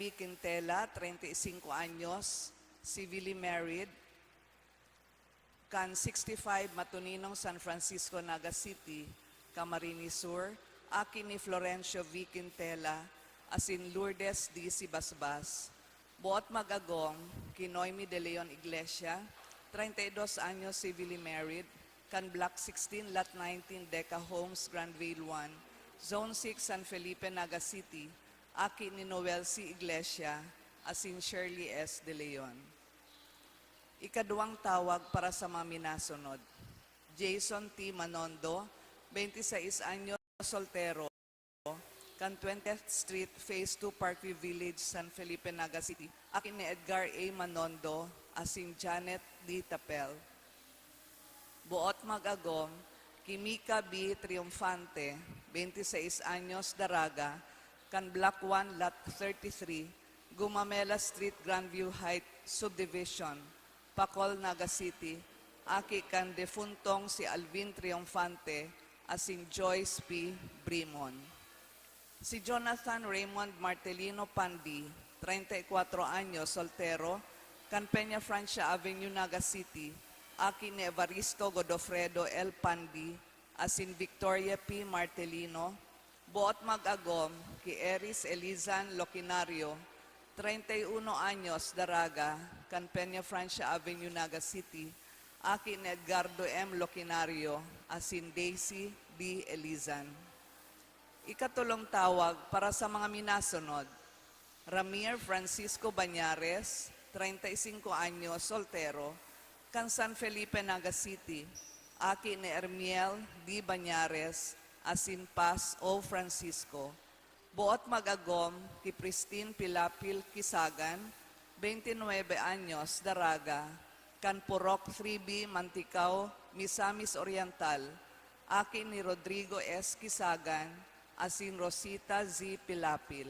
B. Quintela, 35 anyos, civilly married, can 65 Matuninong, San Francisco, Naga City, Camarines Sur, akin ni Florencio V. Quintela, asin Lourdes D. Sibasbas, Boot Magagong, Kinoymi de Leon Iglesia, 32 anyos, civilly married, can Block 16, Lot 19, Deca Homes, Grandvale 1, Zone 6, San Felipe, Naga City, akin ni Noel C. Iglesia, asin Shirley S. De Leon. Ikaduwang tawag para sa mga minasunod. Jason T. Manondo, 26 anyos, soltero, kan 20th Street, Phase 2, Parkview Village, San Felipe, Naga City. Akin ni Edgar A. Manondo, asin Janet D. Tapel. Buot mag-agom, Kimika B. Triunfante, 26 anyos, Daraga, kan Block 1, Lot 33, Gumamela Street, Grandview Heights Subdivision, Pacol, Naga City. Aki kan defuntong si Alvin Triunfante, asin Joyce P. Brimon. Si Jonathan Raymond Martelino Pandi, 34 anyos, soltero, kan Peña Francia Avenue, Naga City. Akin ni Evaristo Godofredo L. Pandi, asin Victoria P. Martelino. Buot mag-agom, ki Eris Elizan Locinario, 31 anyos, Daraga, kan Peña Francia Avenue, Naga City. Akin ni Edgardo M. Locinario, asin Daisy D. Elizan. Ikatulong tawag para sa mga minasunod. Ramir Francisco Bañares, 35 anyos, soltero, kan San Felipe, Naga City. Aki ni Ermiel D. Bañares, asin Paz O. Francisco. Buot mag-agom, ki Pristine Pilapil Kisagan, 29 anyos, Daraga, kan Purok 3B, Mantikao, Misamis Oriental. Aki ni Rodrigo S. Kisagan, asin Rosita Z. Pilapil.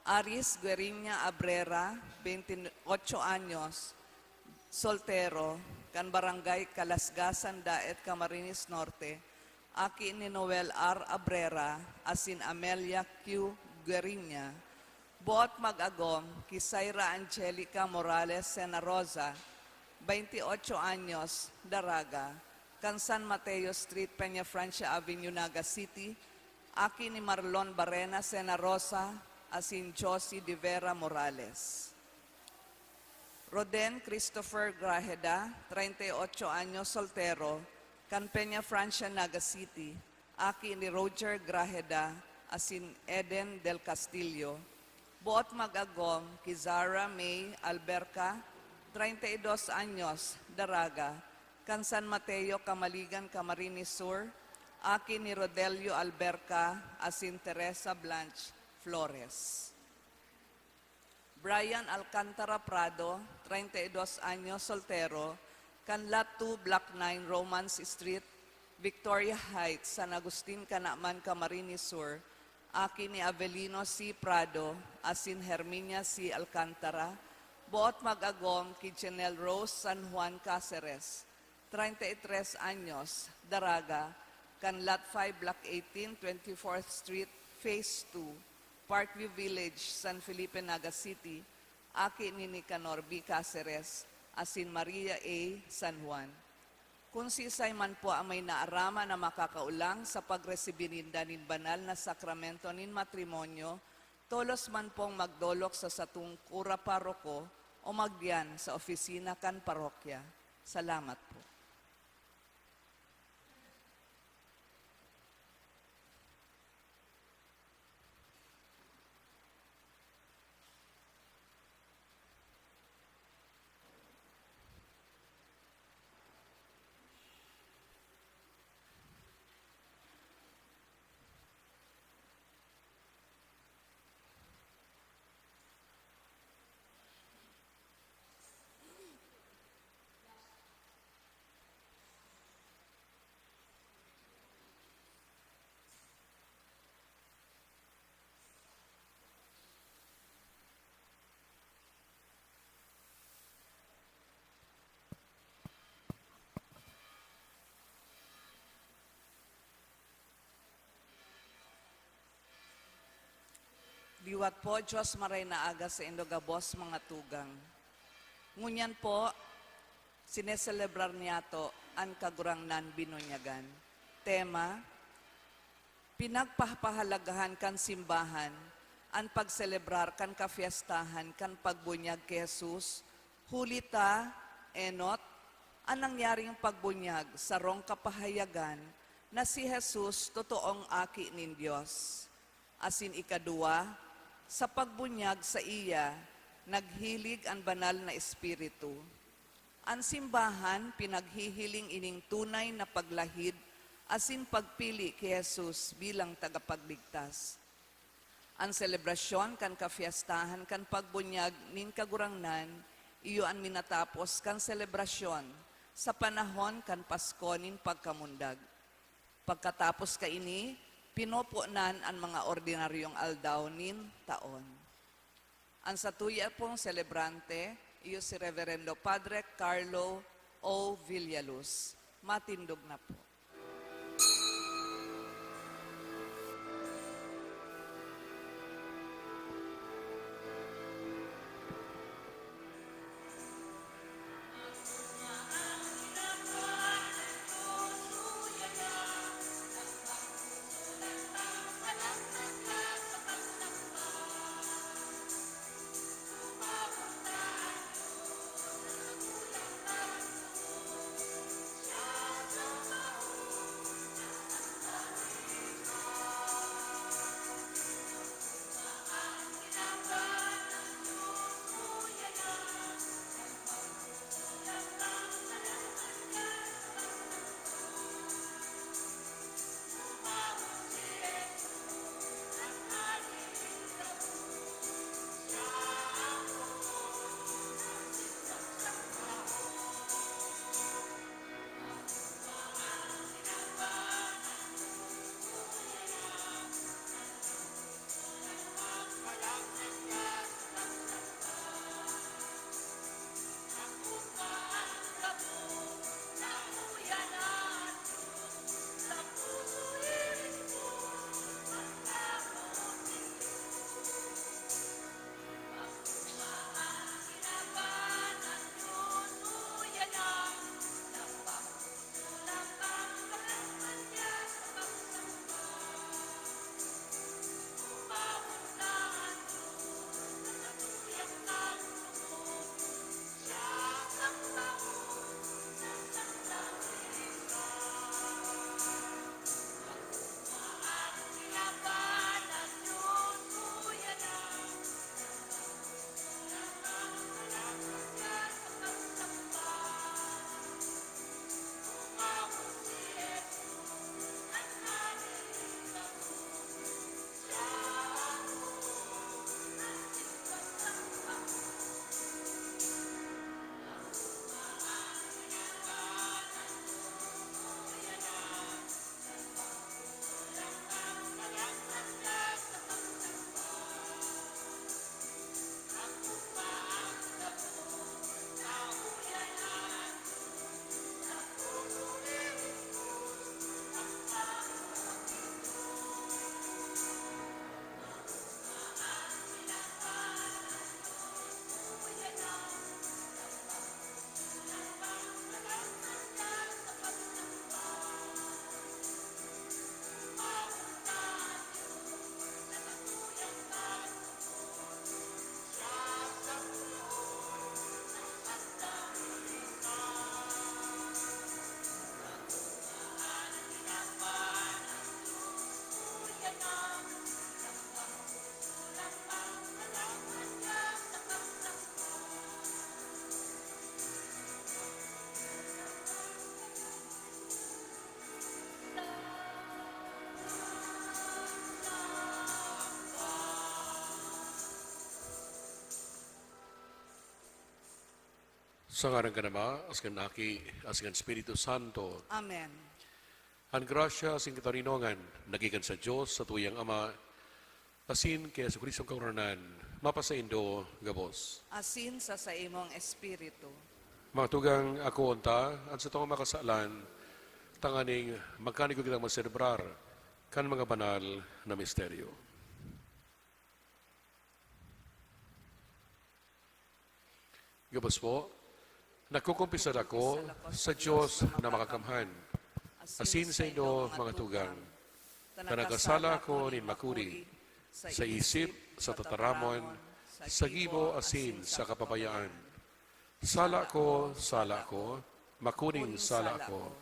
Aris Gueriña Abrera, 28 anyos, soltero, kan Barangay Kalasgasan Daet, Camarines Norte. Aki ni Noel R. Abrera, asin Amelia Q. Gueriña. Buot mag-agom, ki Zaira Angelica Morales Sena Rosa, 28 anyos, Daraga, kan San Mateo Street, Peña Francia Avenue, Naga City. Aki ni Marlon Barrena Sena Rosa, asin Josie de Vera Morales. Roden Christopher Grajeda, 38 anyos, soltero, kan Peña Francia, Naga City. Aki ni Roger Grajeda, asin Eden del Castillo. Buot mag-agom, ki Zara May Alberca, 32 anyos, Daraga, kan San Mateo, Camaligan, Camarines Sur. Aki ni Rodelio Alberca, asin Teresa Blanche Flores. Brian Alcantara Prado, 32 anyos, soltero, kan Lot 2, Block 9, Romance Street, Victoria Heights, San Agustin, Canaman, Camarines Sur. Aki ni Avelino C. Prado, asin Herminia C. Alcantara. Buot mag-agom, ki Janelle Rose San Juan Cáceres, 33 anyos, Daraga, kan Lot 5, Block 18, 24th Street, Phase 2, Parkview Village, San Felipe, Naga City. Aki ni Nicanor B. Cáceres, asin Maria A. San Juan. Kung sisay man po ang may naarama na makakaulang sa pagresibininda nin banal na sakramento nin matrimonyo, tolos man pong magdolok sa satong kura paroko o magdiyan sa opisina kan parokya. Salamat po. Liwat po, Diyos maray na aga sa indogabos mga tugang. Ngunyan po, sineselebrar niya to ang kagurangnan binunyagan. Tema, pinagpahalagahan kan simbahan, ang pagselebrar kan kafiestahan kan pagbunyag kay Jesus, hulita, enot, ang nangyaring pagbunyag sa rong kapahayagan na si Jesus totoong aki nin Diyos. Asin ikadua, sa pagbunyag sa iya, naghilig ang banal na espiritu. Ang simbahan pinaghihiling ining tunay na paglahid asin pagpili kay Jesus bilang tagapagligtas. Ang selebrasyon kan kafiestahan kan pagbunyag nin kagurangnan, iyo an minatapos kan selebrasyon sa panahon kan Pasko nin pagkamundag. Pagkatapos kaini, pinopunan ang mga ordinaryong aldaw nin taon. Ang satuya pong celebrante, iyo si Reverendo Padre Carlo O. Villaluz. Matindog na po. Sa ngalan ka Ama, askan Aki, askan Espiritu Santo, Amen. ang grasya asing katarinongan, nagikan sa Diyos sa tuyang Ama, asin kaya sa Kristong kauranan, mapasaindo gabos. Asin sa imong espiritu. Mga tugang ako unta, at sa itong makasalan, tanganing magkanig ko kitang maselebrar, kan mga banal na misteryo. Gabos po, nakukumpisad ako sa Diyos na makakamhan, asin sa inyo mga tugang, na nagkasala ko nin makuri, sa isip, sa tataramon, sa gibo asin sa kapabayaan. Sala ko, makuning sala ko.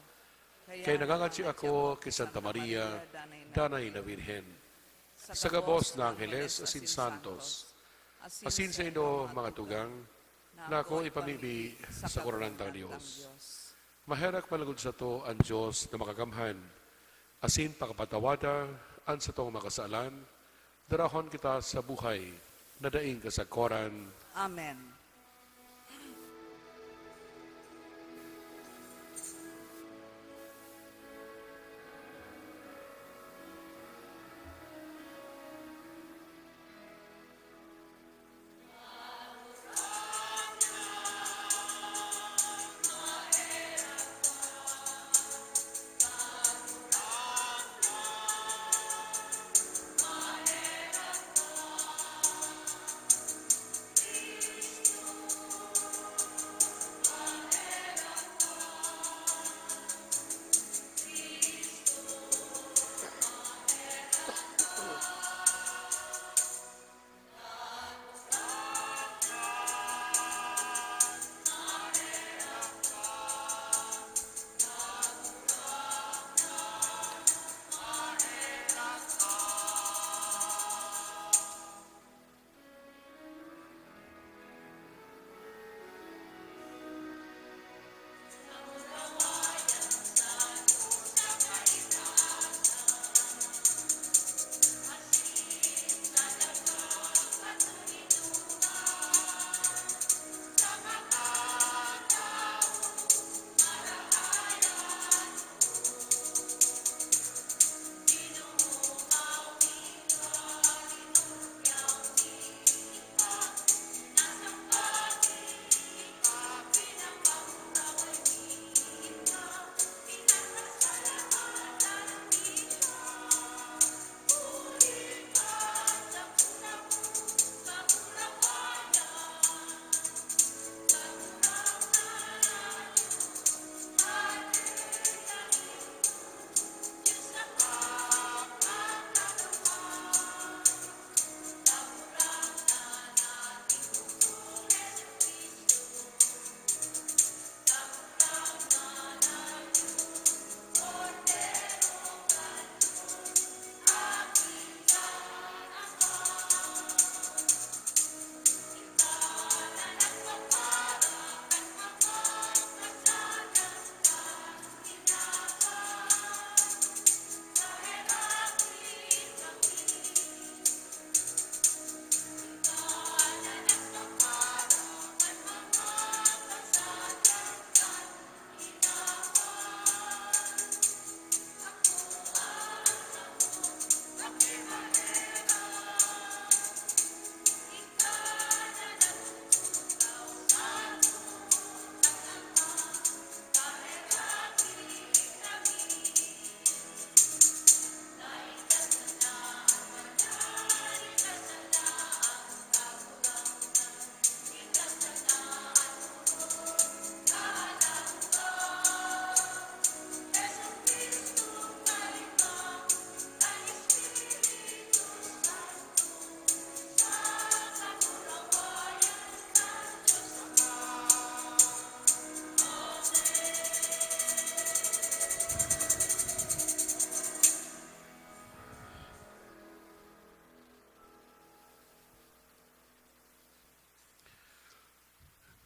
Kaya nangangatsi ako kay Santa Maria, Danay na Virhen. Sa gabos na Angeles asin Santos, asin sa inyo mga tugang, na ako ipamibi sa koronantang Diyos. Maherak palagod sa to ang Diyos na makakamhan, asin pakapatawada an sa tong makasalan, darahon kita sa buhay na daing kasagkoran. Amen.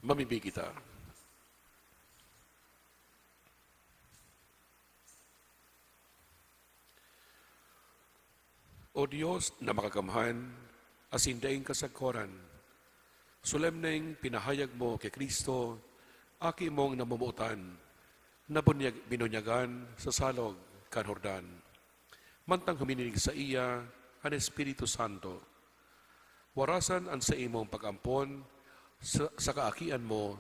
Mamimig kita. O Diyos na makakamhan, asin daing kasagkoran, solemneng pinahayag mo kay Kristo, aki mong namumutan, na binunyagan sa salog kan Jordan. Mantang huminilig sa iya ang Espiritu Santo. Warasan ang sa imong pag-ampon sa kaakian mo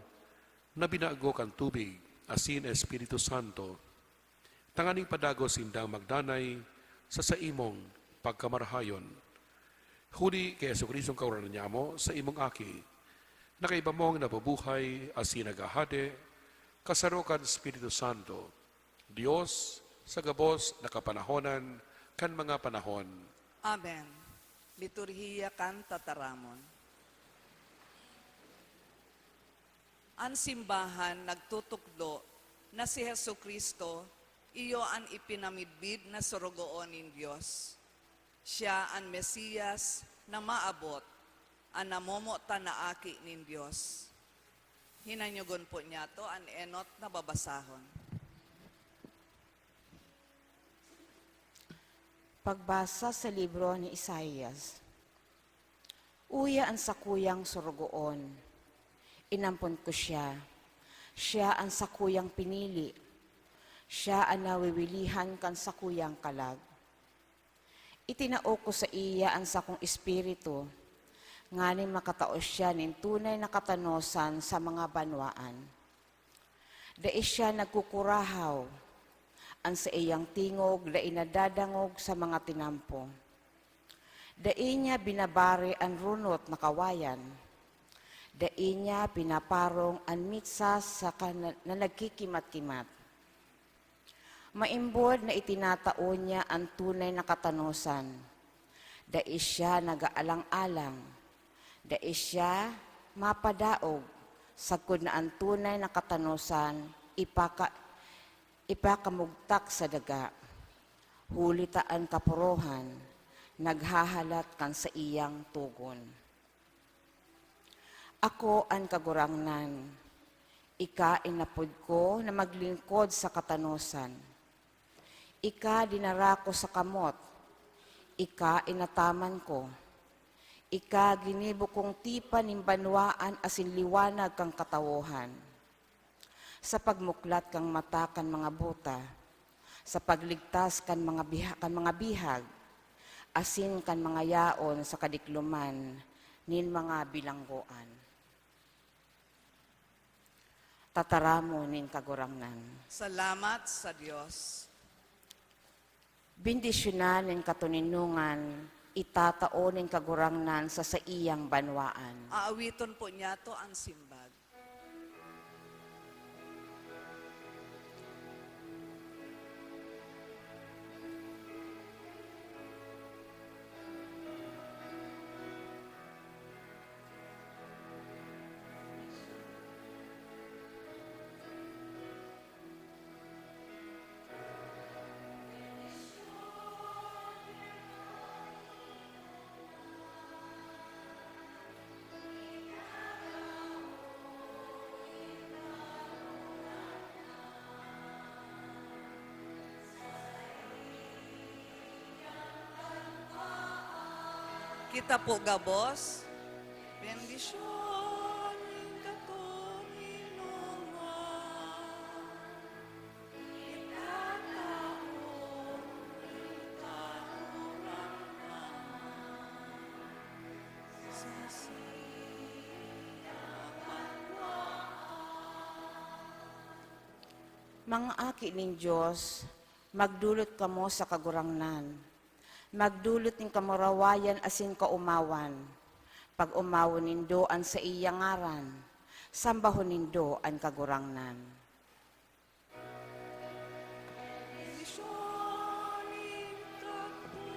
na binago kang tubig asin Espiritu Santo. Tanganing padagos indang magdanay sa imong pagkamarhayon. Huli kay Jesucristong kauran niya mo sa imong aki, na kay mong nabubuhay asin nagahade, kasarukan Espiritu Santo, Diyos sa gabos na kapanahonan kan mga panahon. Amen. Liturhiya kan tataramon. Ang simbahan nagtutukdo na si Jesucristo iyo ang ipinamidbid na sorogoon ng Diyos. Siya ang Mesiyas na maabot, ang namumuta na aki ng Diyos. Hinanyugon po niya to ang enot na babasahon. Pagbasa sa libro ni Isaias. Uya ang sakuyang surugoon. Inampon ko siya. Siya ang sakuyang pinili. Siya ang nawiwilihan kan sakuyang kalag. Itinao ko sa iya ang sakong espiritu, nganing makatao siya nin tunay na katanosan sa mga banwaan. Dai siya nagkukurahaw, ang sa iyang tingog na inadadangog sa mga tinampo. Dai niya binabari ang runot na kawayan. Dai niya pinaparong ang mitsa sa na nagkikimat-kimat. Maimbod na itinatao niya ang tunay na katanosan. Dai siya nagaalang-alang. Dai siya mapadaog sagkod na ang tunay na katanosan ipakamugtak sa daga, hulitaan kapurohan, naghahalat kan sa iyang tugon. Ako ang kagurangnan, ika inapod ko na maglingkod sa katanosan. Ika dinara ko sa kamot, ika inataman ko. Ika ginibo kong tipan ng banwaan asin liwanag kang katawohan. Sa pagmuklat kang mata kan mga buta, sa pagligtas kan mga bihag, asin kan mga yaon sa kadikluman, nin mga bilanggoan. Tataramo nin kagurangnan. Salamat sa Diyos. Bindisyonan nin katuninungan, itatao nin kagurangnan sa iyang banwaan. Aawiton po niya to ang simbag. Kita po gabos. Bendisyon ng katuninungan. Itatao ng karurangnan sa siyang banwaan. Mga aki ning Diyos, magdulot kamo sa kagurangnan. Magdulot ning kamarawayan asin kaumawan. Pag umawon nindo an sa iyang ngaran, sambahon nindo an kagurangnan. Bendisyon ng katuninungan.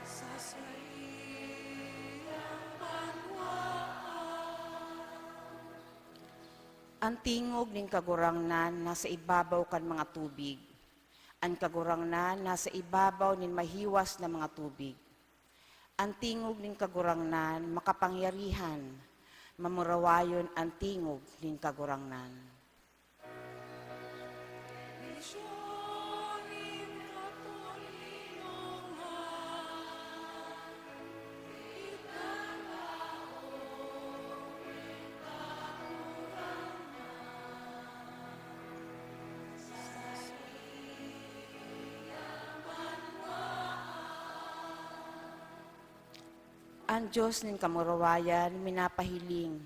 Sa siyang banwaan. Ang tingog ning kagurangnan nasa ibabaw kan mga tubig. Ang kagurangnan nasa ibabaw nin mahiwas na mga tubig. Ang tingog ning kagurangnan makapangyarihan, mamurawayon ang tingog ning kagurangnan. Bendisyon ng katuninungan. Ang Diyos ning kamurawayan minapahiling,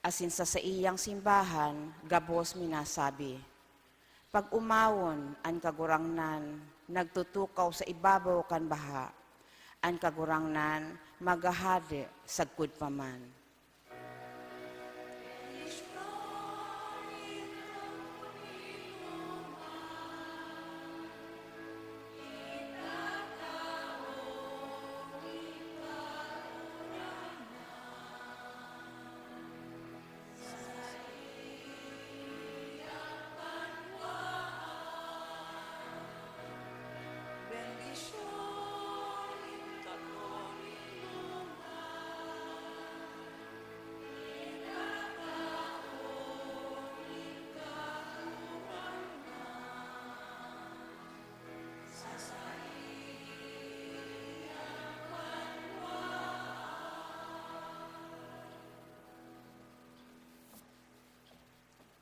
asin sa iyang simbahan, gabos minasabi. Pag umawon ang kagurangnan, nagtutukaw sa ibabaw kan baha, ang kagurangnan magahade sagkud paman. Bendisyon ng katuninungan.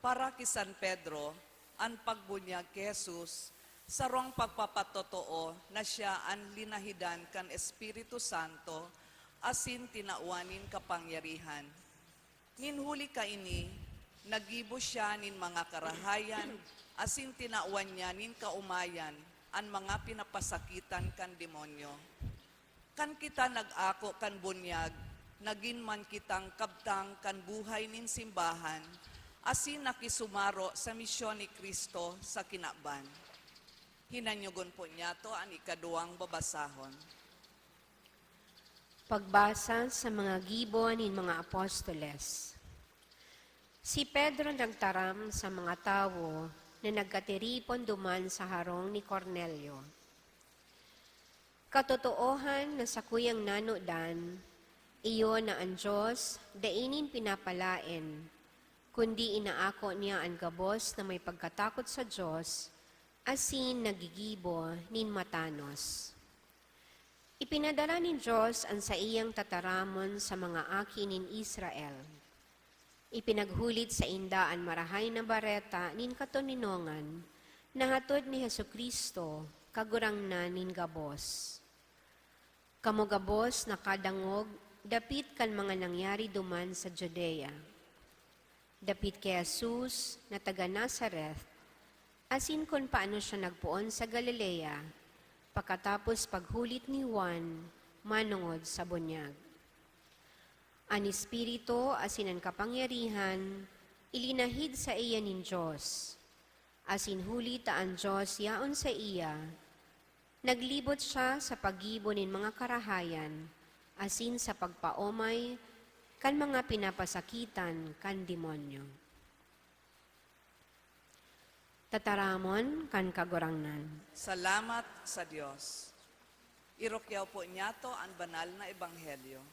para kay San Pedro, ang pagbunyag kay Jesus, sarong pagpapatotoo na siya ang linahidan kan Espiritu Santo, asin tinauanin kapangyarihan. Ninhuli ka ini, nagibo siya nin mga karahayan, asin tinauan niya nin kaumayan, ang mga pinapasakitan kan demonyo. Kan kita nag-ako kan bunyag, nagin man kitang kabtang kan buhay nin simbahan, asin nakisumaro sa misyon ni Kristo sa kinaban. Hinanyugon po niya to ang ikaduang babasahon. Pagbasa sa mga gibo ni mga apostoles. Si Pedro nagtaram sa mga tawo na nagkatiripon duman sa harong ni Cornelio. Katotoohan na sa kuyang nanudan, iyo na ang Diyos dainin pinapalain, kundi inaako niya ang gabos na may pagkatakot sa Diyos, asin nagigibo nin matanos. Ipinadala ni Diyos ang sa iyang tataramon sa mga akin nin Israel. Ipinaghulit sa indaan marahay na bareta nin katoninongan, na hatod ni Hesukristo, kagurang na nin gabos. Kamo gabos na kadangog, dapit kan mga nangyari duman sa Judea. Dapit kay Jesus na taga Nazareth, asin kung paano siya nagpuon sa Galilea, pagkatapos paghulit ni Juan, manungod sa bunyag. Ang Espiritu, asin ang kapangyarihan, ilinahid sa iya nin Diyos. Asin hulit ang Diyos yaon sa iya, naglibot siya sa paggibo nin mga karahayan, asin sa pagpaomay, kan mga pinapasakitan kan demonyo. Tataramon kan kagurangnan. Salamat sa Diyos. Irokyaw po niya to ang banal na ebanghelyo.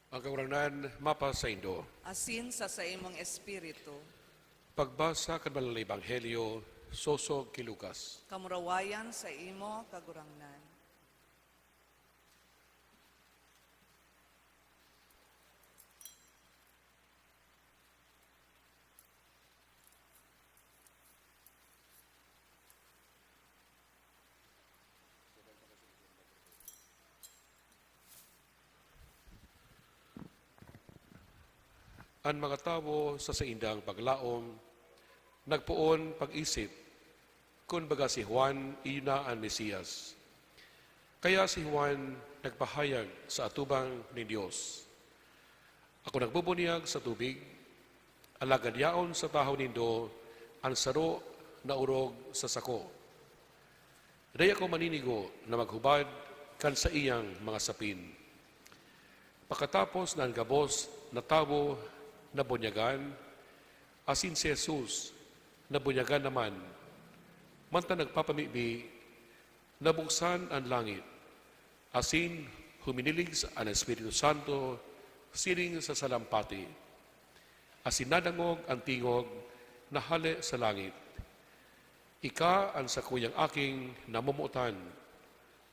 Ang kaurangnan, mapa sa Indo. Asin sa imong espiritu, Pagbasa kan banal na ebanghelyo, sosog kay Lucas. kamurawayan sa imo kagurangnan. Ang mga tawo sa saindang paglaom, nagpuon pag-isip, kung baga si Juan, iyon na ang Mesiyas. Kaya si Juan nagpahayag sa atubang ni Diyos. Ako nagbubunyag sa tubig, alagad yaon sa tahaw nindo, ang saro na urog sa sako. Day ako maninigo na maghubad kan sa iyang mga sapin. Pagkatapos ng gabos na tabo na bunyagan, asin si Jesus na bunyagan naman, manta nagpapamibi, nabuksan ang langit, asin huminilig ang Espiritu Santo, siring sa salampati, asin nadangog ang tingog na hali sa langit. Ika ang sakuyang aking namumutan,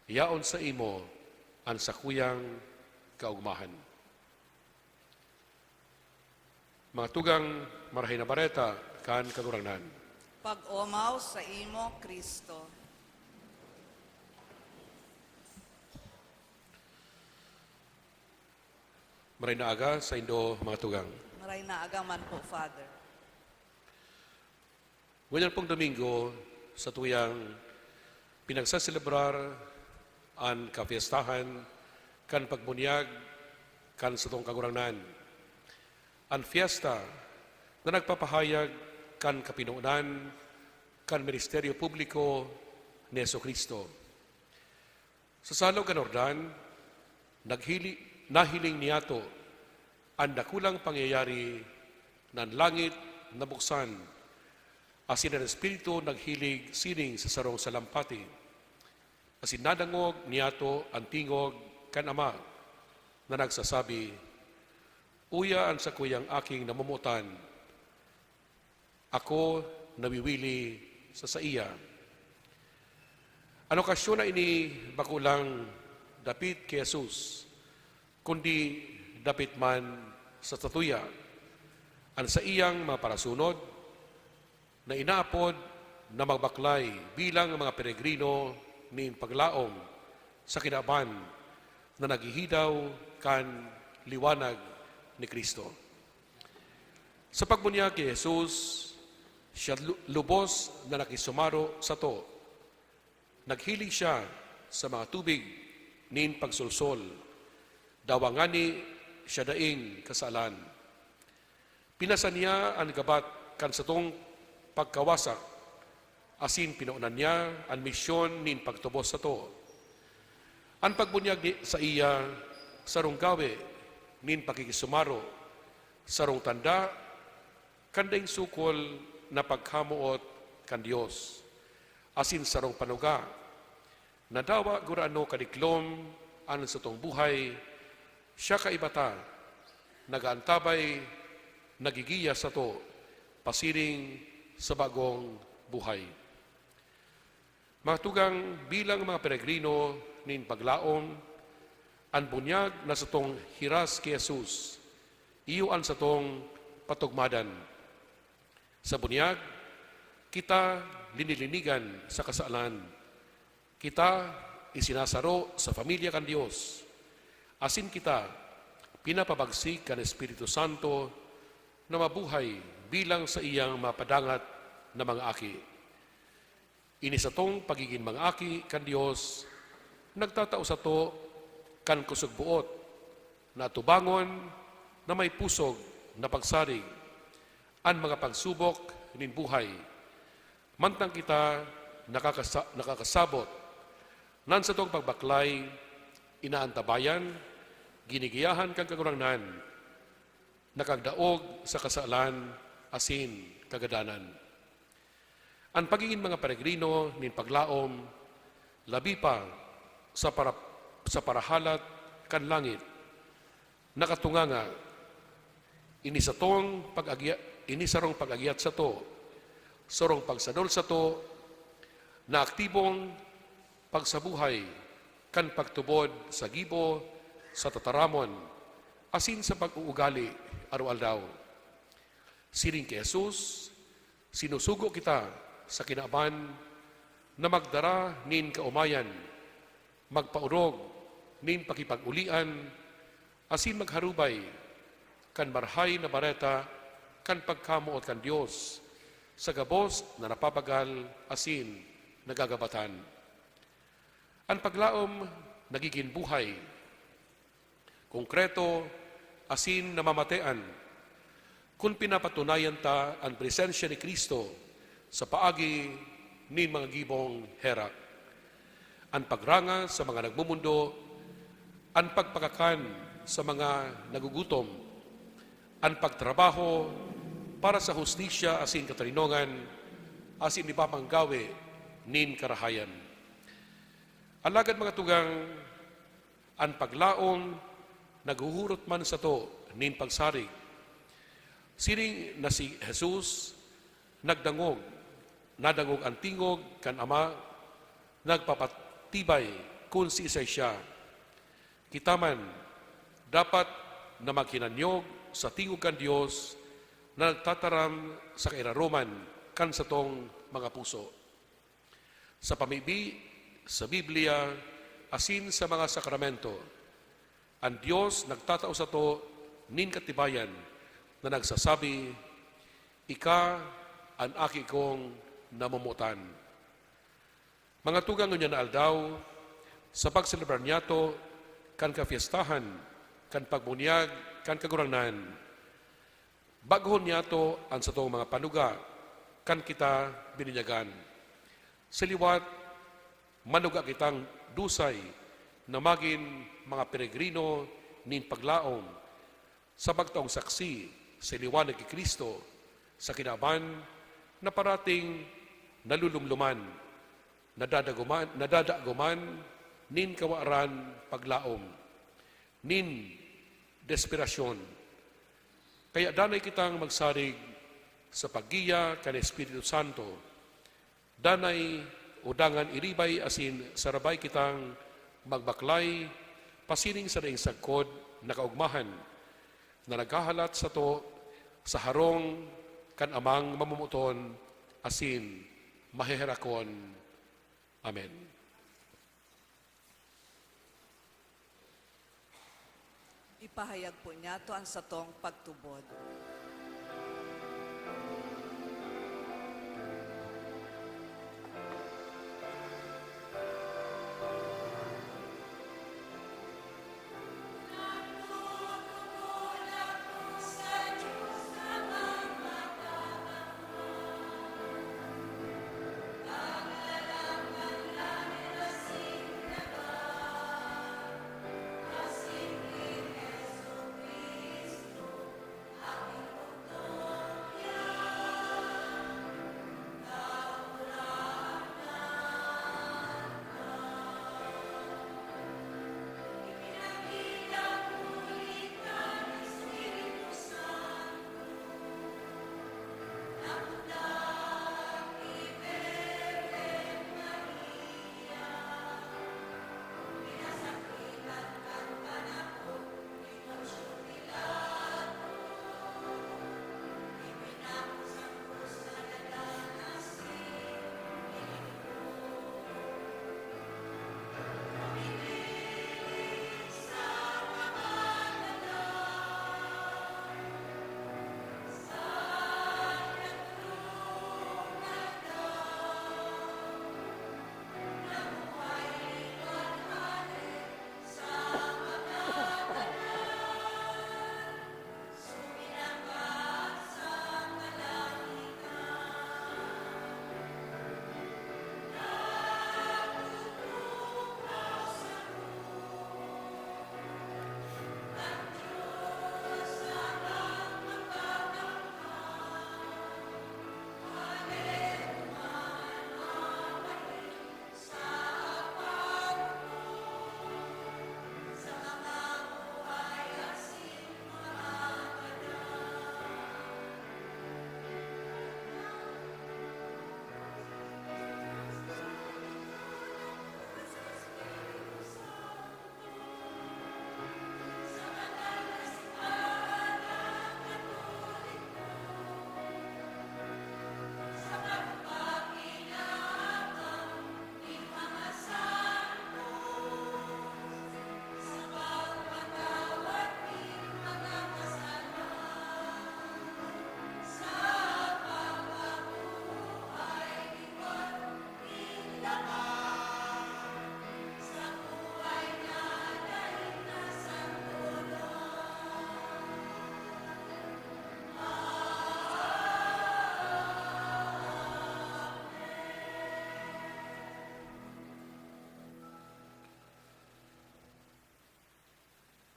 yaon sa imo ang sakuyang kaugmahan. Mga tugang marahay na bareta, kan kagurangnan. Pag-omaw sa imo, Kristo. Maray na aga sa indo mga tugang. Maray na agaman po, Father. Ngayon pong Domingo, sa tuyang pinagsaselebrar ang kapiestahan, kan pagbunyag, kan sa tong kaguranan. Ang fiesta na nagpapahayag kan kapinuunan, kan ministeryo publiko ni Jesucristo. Sa salog kan Ordan, nahiling niyato ang dakulang pangyayari ng langit na buksan, asin ang Espiritu naghilig sining sa sarong salampati, asin nadangog niyato ang tingog kan Ama na nagsasabi, "Uya ang sakuyang aking namumutan, ako nawiwili sa iya." Ang okasyon na ini bakulang dapit kay Jesus, kundi dapit man sa tatuya, ang sa iyang mga parasunod, na inaapod na magbaklay bilang mga peregrino ni paglaom sa kinaban na naghihidaw kan liwanag ni Kristo. Sa pagbunyag kay Jesus, siya lubos na nakisumaro sa to. Naghilig siya sa mga tubig nin pagsulsol. Dawangani siya daing kasalan. Pinasa niya ang gabat kan sa tong pagkawasak, asin pinaunan niya ang misyon nin pagtubos sa to. Ang pagbunyag sa iya, sarong gawe, nin pakikisumaro, sarong tanda, kandaing sukol na paghamuot kan Dios, asin sarong panuga, nadawa gurano kadiklom anon sa tong buhay, siya kaibata, nagaantabay, nagigiya sa to, pasiring sa bagong buhay. Mga tugang bilang mga peregrino nin paglaom, ang bunyag na sa tong hiras kay Jesus, iyon sa tong patugmadan. Sa bunyag, kita linilinigan sa kasalan. Kita isinasaro sa pamilya kan Dios. Asin kita pinapabagsik kan Espiritu Santo na mabuhay bilang sa iyang mapadangat na mga aki. Ini sa tong pagiging mga aki kan Dios, nagtatao sa to kan kusog-buot na tubangon na may pusog na pagsarig ang mga pagsubok nin buhay. Mantang kita nakakasabot nan sa tong pagbaklay, inaantabayan, ginigiyahan kang kagurangnan, nakagdaog sa kasalan, asin kagadanan. Ang pagiging mga peregrino nin paglaom, labi pa sa parahalat kan langit, nakatunganga, inisarong pag-agyat sa to, sorong pagsadol sa to, na aktibong pagsabuhay, kan pagtubod sa gibo, sa tataramon, asin sa pag-uugali, araw-aldaw. Siring kay Jesus, sinusugo kita sa kinaaban na magdara nin kaumayan, magpaurog nin pakipag-ulian, asin magharubay, kan marhay na bareta, kan pagkamuot kan Dios, sa gabos na napapagal, asin nagagabatan. Ang paglaom nagiging buhay, konkreto, asin namamatean, kung pinapatunayan ta ang presensya ni Kristo sa paagi ni mga gibong herak. Ang pagranga sa mga nagmumundo, ang pagpakakan sa mga nagugutom, ang pagtrabaho para sa hustisya asin katalinongan, asin ipapanggawi nin karahayan. Alagad mga tugang, ang paglaom naghuhurot man sa to nin pagsarig. Siring na si Jesus nadangog ang tingog kan Ama, nagpapatibay kung si isa siya. Kita man dapat na maghinanyog sa tingog kan Dios na nagtataram sa kairaroman kan sa tong mga puso. Sa pamibi, sa Biblia, asin sa mga sakramento, Ang Dios nagtatao sa to nin katibayan na nagsasabi, ika ang aki kong namumutan. Mga tugang niya na aldaw, sa pagselebrar niya to, kan kafiestahan, kan pagbunyag, kan kaguranan, baghon niya to ang sa tong mga panuga, kan kita bininyagan. Sa liwat, manuga kitang dusay na maging mga peregrino nin paglaom sa pagtaong saksi sa liwanag ni Kristo sa kinaban na parating nalulumluman, nadadaguman, nin kawaran paglaom, nin desperasyon. Kaya danay kitang magsarig sa paggiya kan Espiritu Santo, danay udangan iribay asin sarabay kitang magbaklay pasining sa daing sagkod na kaugmahan na nagkahalat sa to sa harong kan amang mamumuton asin maheherakon. Amen. Ipahayag po niya to ang satong pagtubod.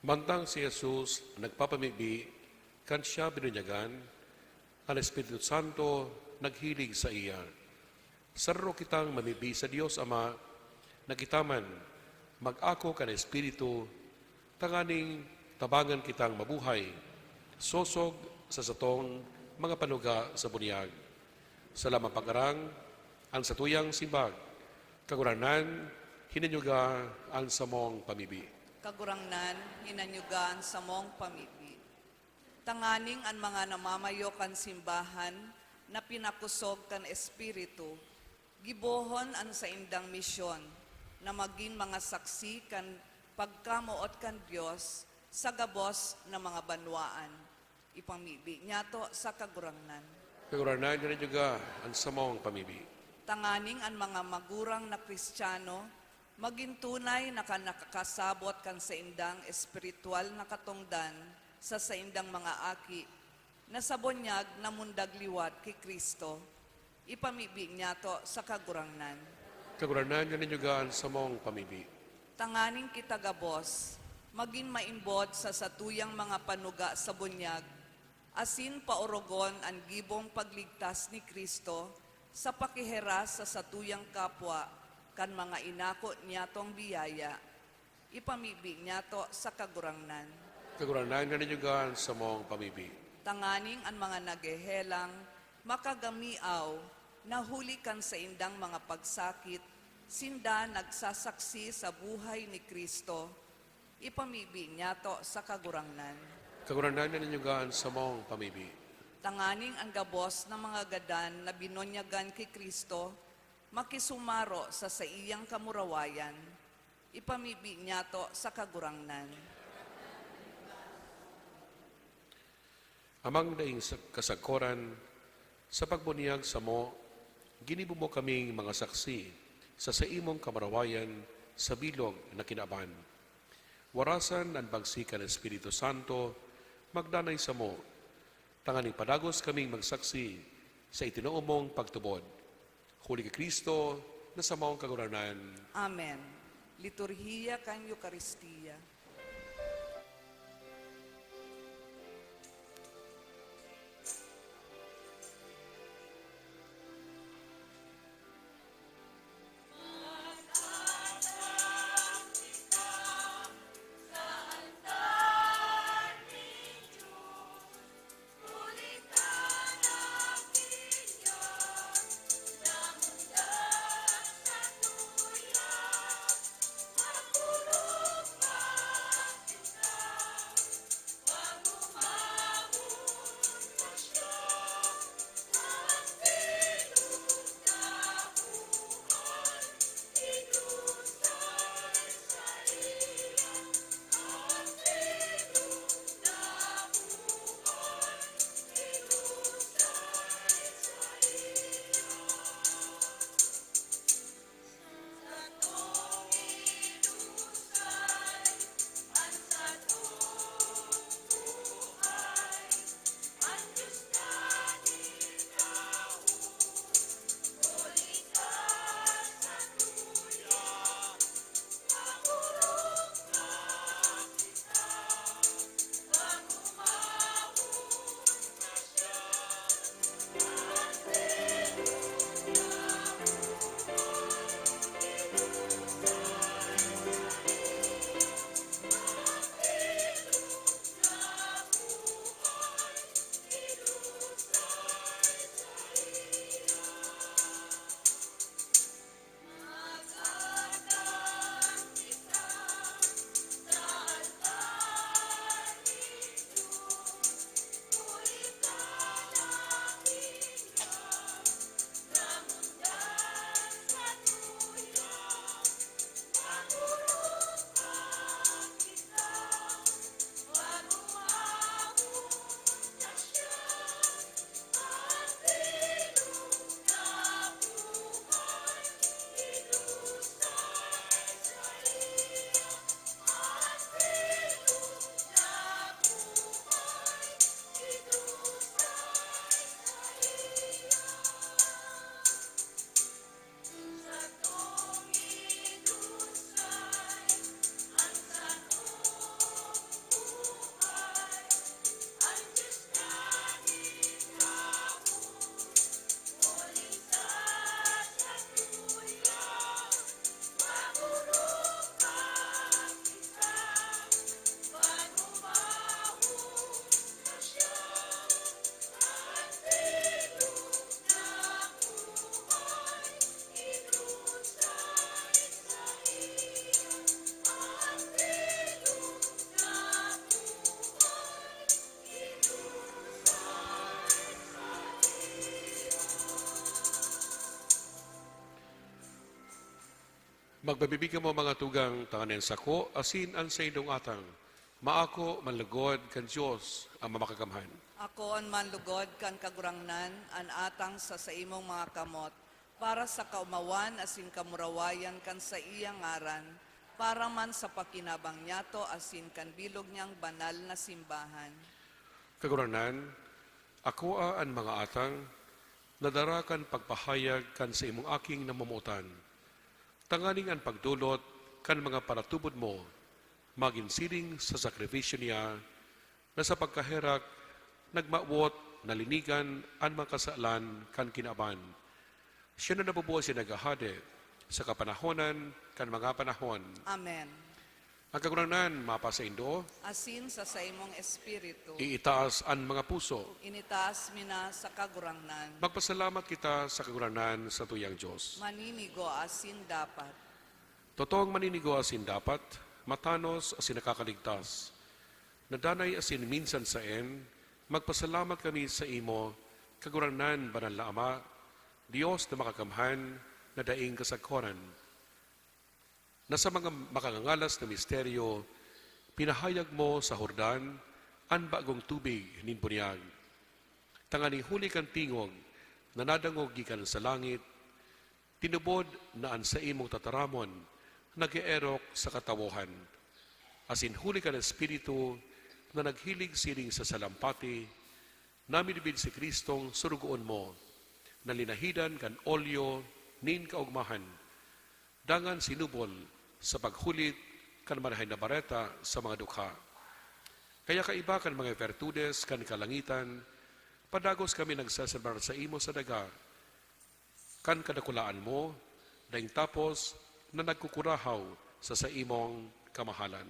Mantang si Jesus nagpapamibi, kan siya binunyagan, ang Espiritu Santo naghilig sa iya. Sarro kitang mamibi sa Diyos Ama, nagitaman, mag-ako kan Espiritu, tanganing tabangan kitang mabuhay, sosog sa satong mga panuga sa bunyag. Sa lamang pag-arang, ang satuyang simbag, kaguranan, hinanyuga ang samong pamibi. Kagurangnan, hinanyugan sa mong pamibi. Tanganing ang mga namamayo kan simbahan na pinakusog kan Espiritu, gibohon ang sa indang misyon na maging mga saksi kan pagkamuot kan Dios sa gabos na mga banwaan. Ipamibi niya to sa kagurangnan. Kaguranan ka rin juga ang samong pamibi. Tanganing ang mga magurang na Kristiyano, maging tunay na nakakasabot kan sa indang espiritual na katungdan sa saindang mga aki, na sabonyag na mundag liwat kay Kristo. Ipamibi niya to sa kagurangnan. Kaguranan ka rin juga ang samong pamibi. Tanganing kita gabos, maging maimbod sa satuyang mga panuga sa bunyag, asin paurogon ang gibong pagligtas ni Kristo sa pakiheras sa satuyang kapwa kan mga inako niya tong biyaya. Ipamibi niya to sa kagurangnan. Kaguranan ka rin juga ang samong pamibi. Tanganing ang mga nagehelang makagamiaw na huli kan sa indang mga pagsakit, sinda nagsasaksi sa buhay ni Kristo. Ipamibi niya to sa kagurangnan. Kaguranan ka rin juga ang samong pamibi. Tanganing ang gabos ng mga gadan na binonyagan kay Kristo, makisumaro sa iyang kamurawayan. Ipamibi niya to sa kagurangnan. Amang daing kasakoran, sa pagbunyag sa mo, ginibo mo kaming mga saksi sa imong kamarawayan sa bilog na kinaban. Warasan ang bagsikan ng Espiritu Santo, magdanay sa mo, tanganing padagos kaming magsaksi sa itinuo mong pagtubod. Huli kay Kristo, na sa maong kaguranan. Amen. Liturhiya kan Eucharistia. Magbabibigan mo mga tugang tanganin sako, asin an sa indong atang. Maako manlugod kan Diyos ang mamakakamhan. Ako ang manlugod kan kagurangnan, an atang sa imong mga kamot, para sa kaumawan asin kamurawayan kan sa iyang ngaran, para man sa pakinabang niyato asin kan bilog niyang banal na simbahan. Kaguranan, ako an mga atang, nadara kan pagpahayag kan sa imong aking namumutan. Tanganing ang pagdulot kan mga paratubod mo, maginsiling sa sakripisyo niya, na sa pagkaherak, nagmawot, nalinigan, ang mga kasalan kan kinaban. Siya na nabubuo siya nagahade sa kapanahonan kan mga panahon. Amen. Ang kaguranan, mapa sa indo, Asin sa imong espiritu, iitaas ang mga puso. initaas mina sa kagurangnan, Magpasalamat kita sa kaguranan sa tuyang Diyos. maninigo asin dapat. Totoong maninigo asin dapat, matanos asin nakakaligtas. Nadanay asin minsan sa magpasalamat kami sa imo, kaguranan banal na Ama, Diyos na makakamhan, na daing kasagkoran. Na sa mga makangangalas na misteryo, pinahayag mo sa Hordan, ang bagong tubig ninbunyag. Tangani huli kan tingog, na nadangog gikan sa langit, tinubod na an sa imong tataramon, nag-eerok sa katawohan. Asin huli kan Espiritu, na naghilig siling sa salampati, namidibid si Kristong surugoon mo, na linahidan kan olyo, nin kaugmahan, dangan sinubol sa paghulit kan manahay na bareta sa mga dukha. Kaya kaiba kan mga virtudes kan kalangitan, padagos kami nagsasabar sa imo sa daga, kan kadakulaan mo, daing tapos na nagkukurahaw sa imong kamahalan.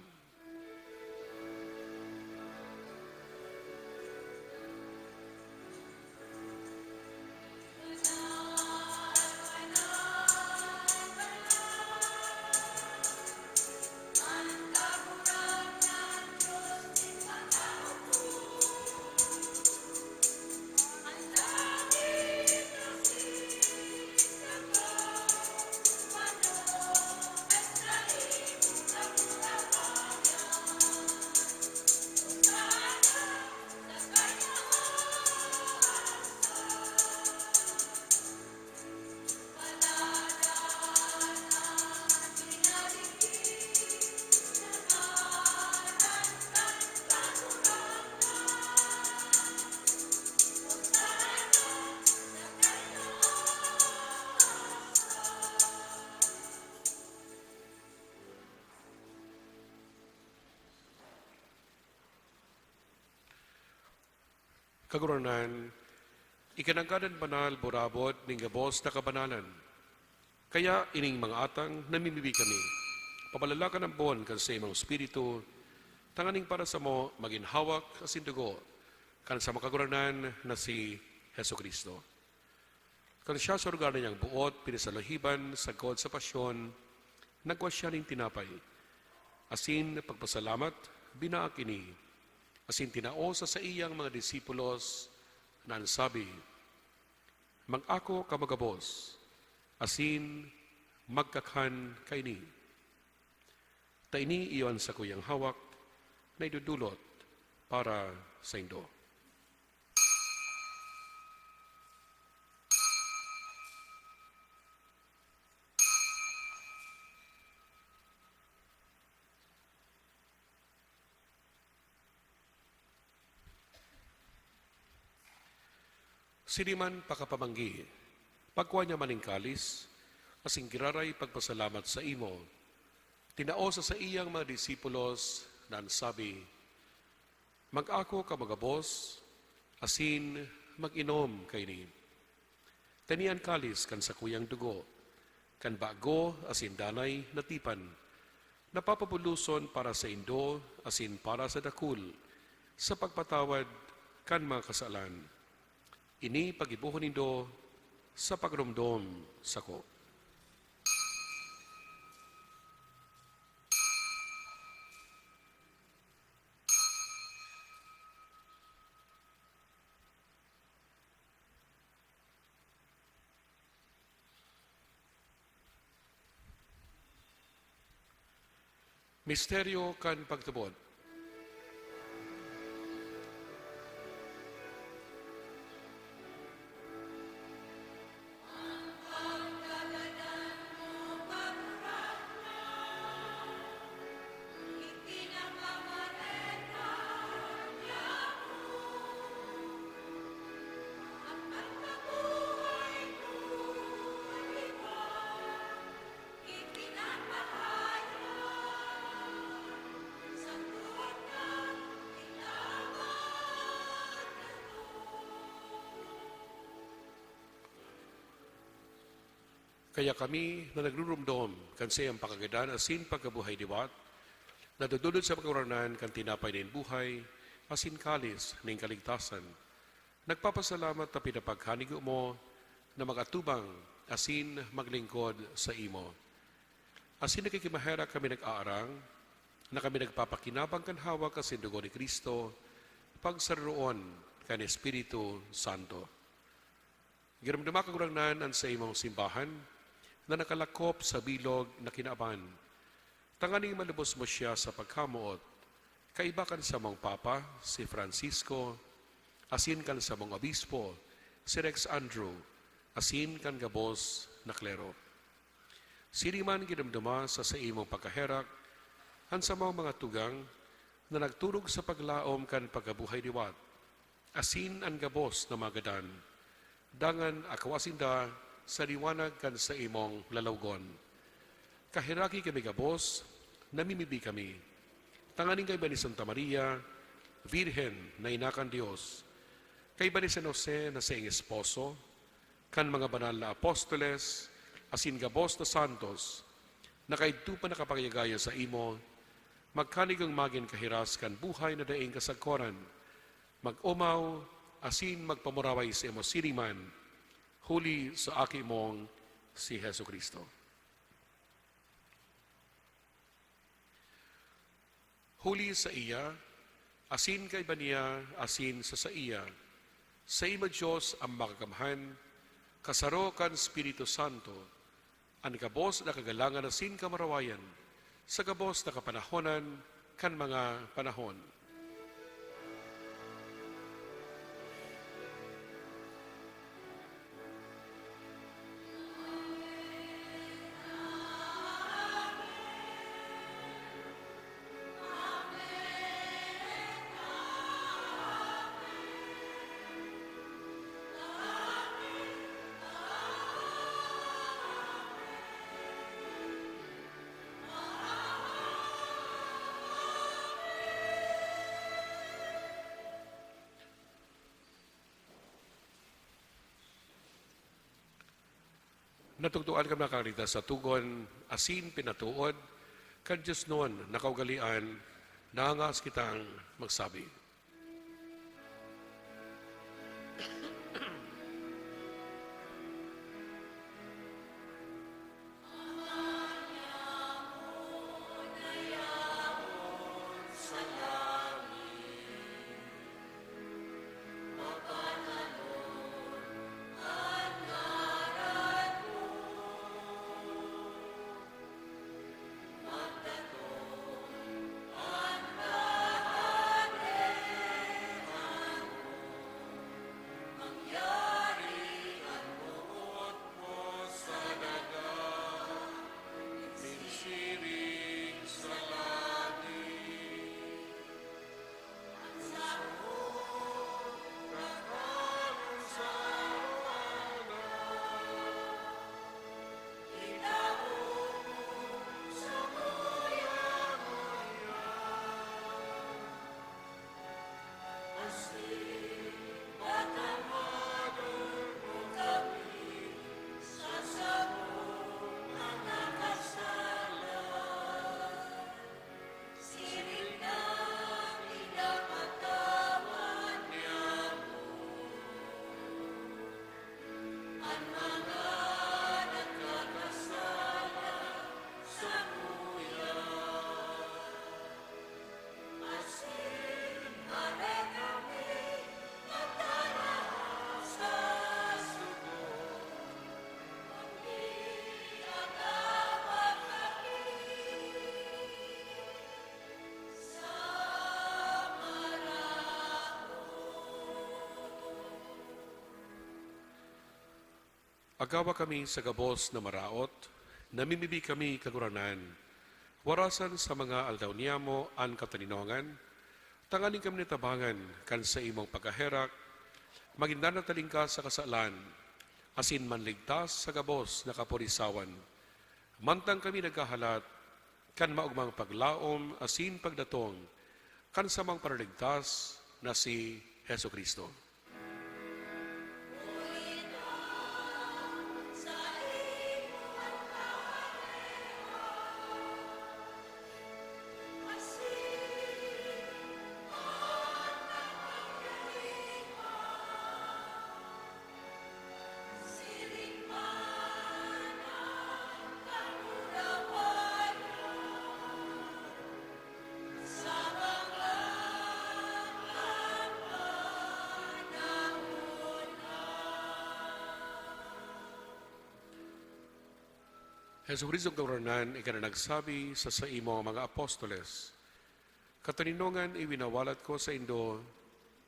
Kaguranan, ikanangkadan banal borabot ning gabos na kabanalan. Kaya ining mga atang namimibi kami. Pabalalakan ang bon kan sa imong espiritu, tanganing para sa mo maginhawak asin dugo, kan sa makaguranan na si Heso Kristo. Kan siya sa lugar niyang buot, pinasaluhiban, sagod sa pasyon, nagwas siya ning tinapay. Asin pagpasalamat, binaak ini. Asin tinao sa iyang mga disipulos na sabi, mag-ako ka magabos, asin magkakhan kaini. Taini iyon sa kuyang hawak na idudulot para sa indo. Siniman pakapamanggi, pagkuha niya maning kalis, asing giraray pagpasalamat sa imo, tinao sa iyang mga disipulos na sabi, mag-ako ka magabos, asin mag-inom kaini. Tanian kalis kan sa kuyang dugo, kan bago asin danay natipan, napapabuluson para sa indo, asin para sa dakul, sa pagpatawad kan mga kasalan. Ini pagibuhon nindo sa pagrumdom sako. Misteryo kan pagtubod. Kaya kami na nagrurumdom kan sa iyang pakagadan asin pagkabuhay diwat, nadudulod sa pagkuranan kan tinapay ng buhay, asin kalis ng kaligtasan. Nagpapasalamat na pinapaghanigo mo na magatubang asin maglingkod sa imo. Asin nakikimahera kami nag-aarang, na kami nagpapakinabang kan hawak asin dugo ni Kristo, pagsaroon kan Espiritu Santo. Giramdama kagurangnan ang sa imong simbahan, na nakalakop sa bilog na kinaaban. Tanganing malubos mo siya sa pagkamuot, kaibakan sa mong Papa, si Francisco, asin kan sa mong Obispo, si Rex Andrew, asin kan gabos na klero. Siniman ginamdama sa imong pagkaherak, han sa mga tugang na nagturog sa paglaom kan pagkabuhay diwat, asin ang gabos na magadan, dangan akawasinda sa liwanag kan sa imong lalawgon. Kahiraki kami gabos, namimibi kami. Tanganing kay ba ni Santa Maria, Virhen na inakan Diyos, kay ba ni San Jose na sa iyong esposo, kan mga banal na apostoles, asin gabos na santos, na kaidto pa nakapagayagaya sa imo, magkanigang magin kahiras kan buhay na daing kasagkoran, mag-umaw, asin magpamuraway sa imo siriman, huli sa aki mong si Hesu Kristo. Huli sa iya, asin kay ba niya, asin sa iya, sa ima Diyos ang makakamhan, kasaro kan Espiritu Santo, ang kabos na kagalangan asin kamarawayan, sa kabos na kapanahonan kan mga panahon. Natugtuan ka nakarita sa tugon, asin pinatuod, kan Diyos noon nakaugalian, nangas kitang magsabi. Agawa kami sa gabos na maraot, namimibi kami kaguranan, warasan sa mga aldaw niyamo an kataninongan, tanganin kami nitabangan kan sa imong pagkaherak, magindan na talingkas sa kasalan, asin manligtas sa gabos na kapurisawan. Mantang kami nagkahalat, kan maugmang paglaom, asin pagdatong, kan samang paraligtas na si Heso Kristo. Heso Kristo kauranan, ika na nagsabi sa imo mga apostoles, kataninongan iwinawalat ko sa indo,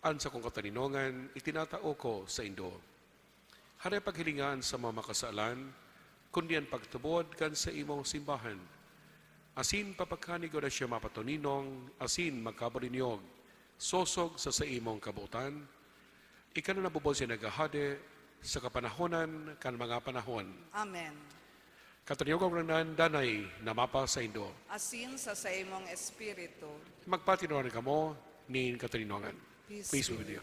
an sa kong kataninongan itinatao ko sa indo. Haray paghilingan sa mga makasalan, kundi ang pagtubod kan sa imong simbahan. Asin papagkanig o na siya mapatoninong, asin magkabarinyog, sosog sa imong kabutan, ika na nabubol siya nagahade sa kapanahonan kan mga panahon. Amen. Kataniyog ang danay na mapa sa indo. Asin sa imong espiritu. Magpatinuan kamo ni kataninongan. Peace be with you.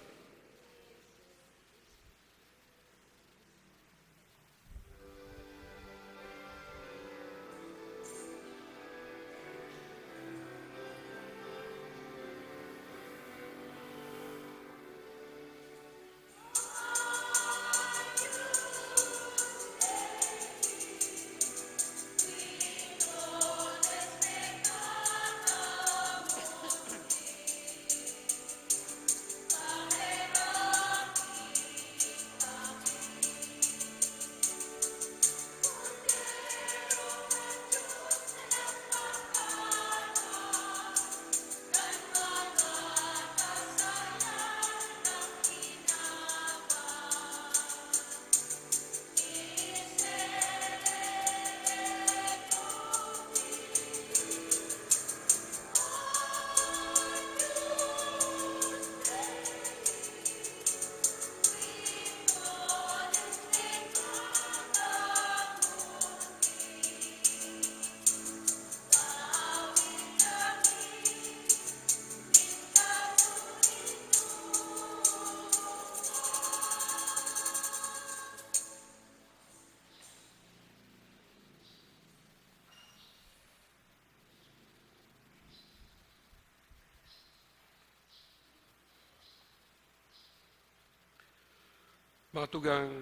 Mga tugang,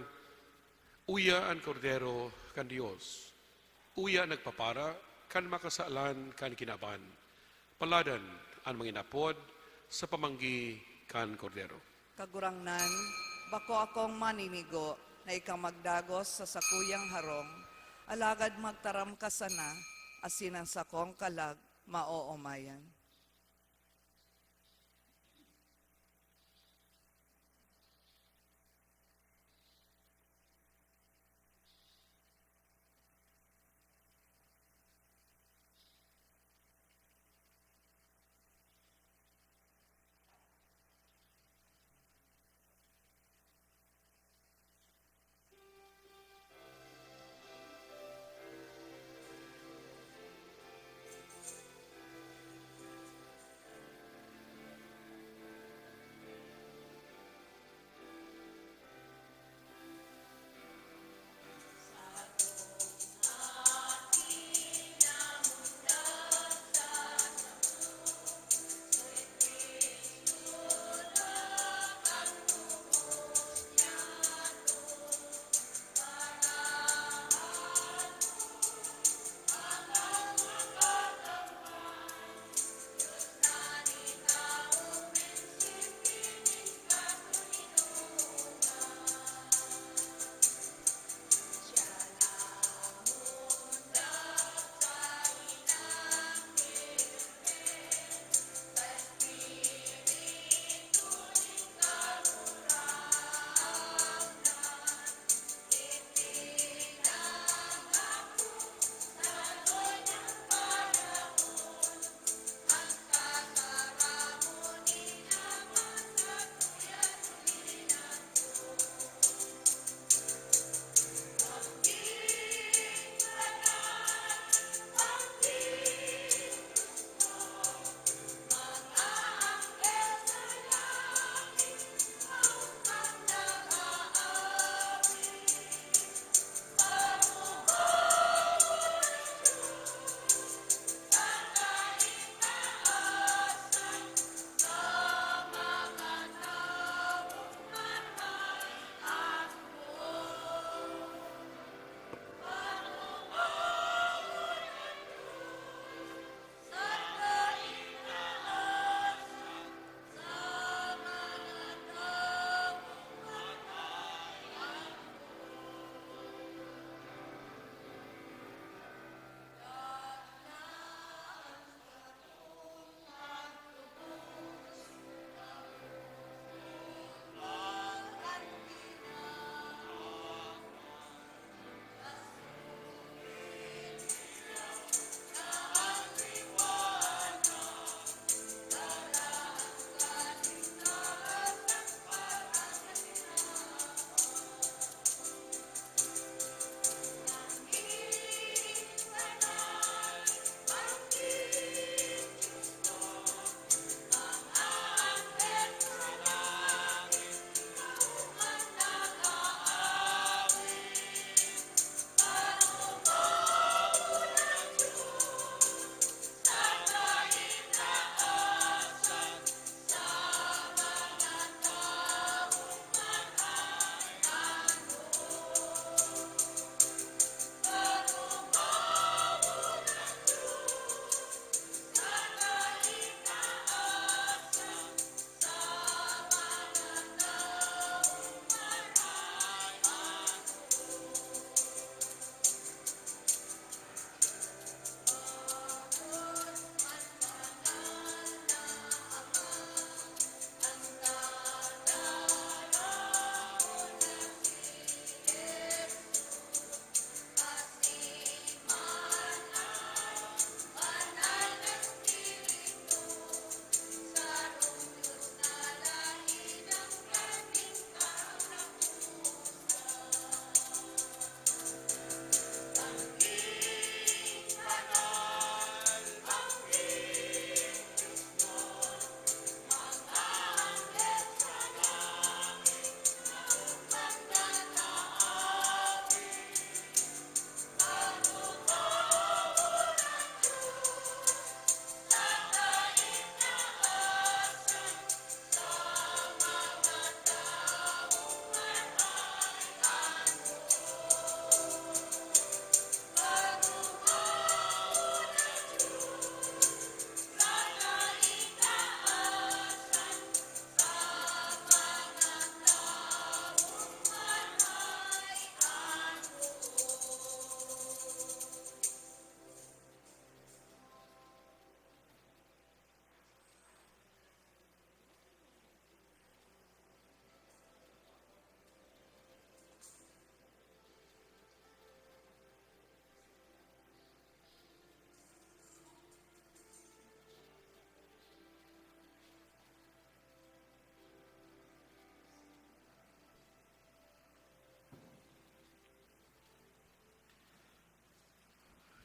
uya ang kordero kan Dios. Uya nagpapara kan makasalan kan kinaban. Paladan ang manginapod sa pamanggi kan kordero. Kagurangnan, bako akong maninigo na ikaw magdagos sa sakuyang harong, alagad magtaram ka sana, asin ang sakong kalag maoomayan.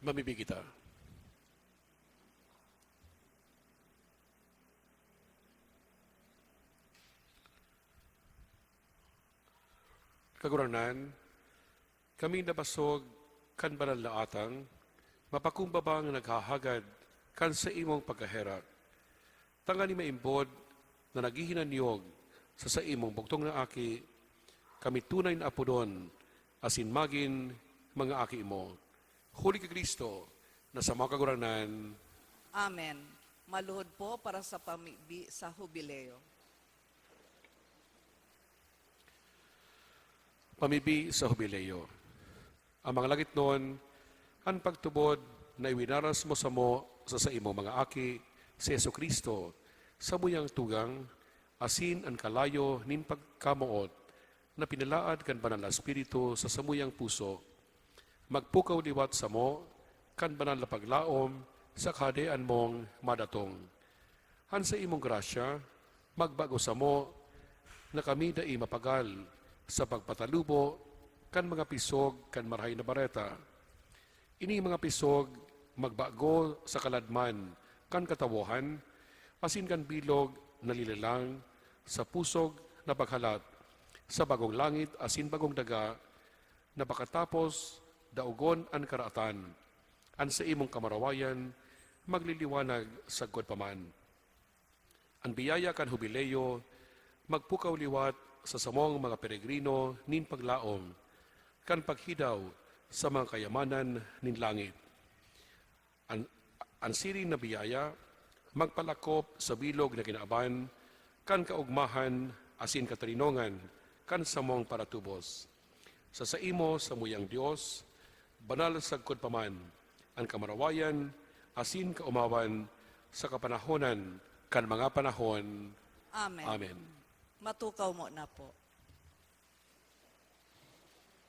Mamibig kita. Kaguranan, kami napasog kan banal na atang, mapakumbabang naghahagad kan sa imong pagkaherak. Tangani maimbod na naghihinanyog sa imong bugtong na aki, kami tunay na apodon, asin magin mga aki mo. Huli ka Kristo, na sa mga kaguranan. Amen. Maluhod po para sa pamibi sa hubileo. Pamibi sa hubileo. Ang mga langit noon, ang pagtubod na iwinaras mo sa imong mga aki, si Yesu Kristo, sa muyang tugang, asin ang kalayo nin pagkamuot, na pinalaad kan banal na Espiritu sa samuyang puso, magpukaw liwat sa mo, kan banal na paglaom, sa kadean mong madatong. Han sa imong grasya, magbago sa mo, na kami dai mapagal, sa pagpatalubo, kan mga pisog, kan marahay na bareta. Ini mga pisog, magbago sa kaladman, kan katawohan, asin kan bilog na lilalang, sa pusog na paghalat, sa bagong langit, asin bagong daga, na pakatapos, daugon an karaatan, an sa imong kamarawayan, magliliwanag sa God paman. Ang biyaya kan hubileo, magpukaw liwat sa samong mga peregrino nin paglaom, kan paghidaw sa mga kayamanan nin langit. Ang siring na biyaya, magpalakop sa bilog na kinaaban, kan kaugmahan, asin katarinongan, kan samong paratubos. Sa imo sa muyang Dios, banal sagkod paman, ang kamarawayan, asin kaumawan, sa kapanahonan, kan mga panahon. Amen. Amen. Matukaw mo na po.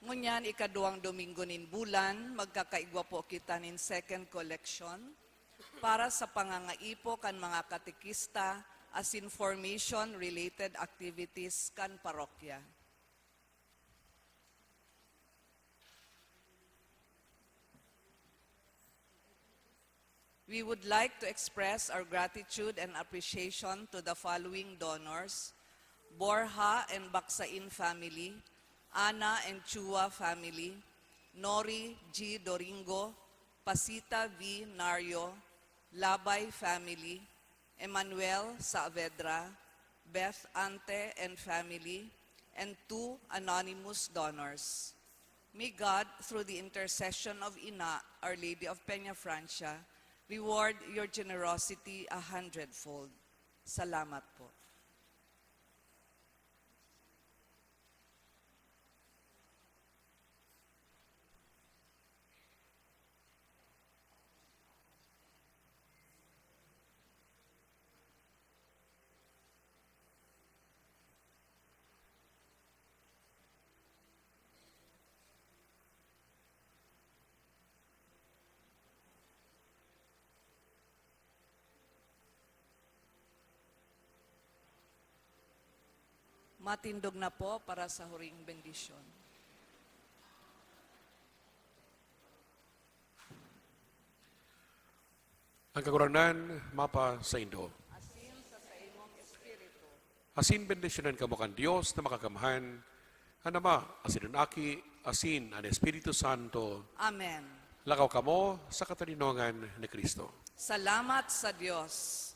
Ngunyan, ikaduang Domingo nin bulan, magkakaigwa po kita nin second collection para sa pangangaipo kan mga katekista as information-related activities kan parokya. We would like to express our gratitude and appreciation to the following donors: Borja and Baksain family, Ana and Chua family, Nori G. Doringo, Pasita V. Nario, Labay family, Emmanuel Saavedra, Beth Ante and family, and 2 anonymous donors. May God, through the intercession of Ina, Our Lady of Peña Francia, reward your generosity 100-fold. Salamat po. Matindog na po para sa huring bendisyon. Ang kaguranan, mapa sa Indo. Asin sa imong espiritu. Asin bendisyonan kamo kan Dios na makakamahan, ang Ama, asin ang Aki, asin ang Espiritu Santo, Amen. lakaw kamo sa kataninongan ni Kristo. Salamat sa Diyos.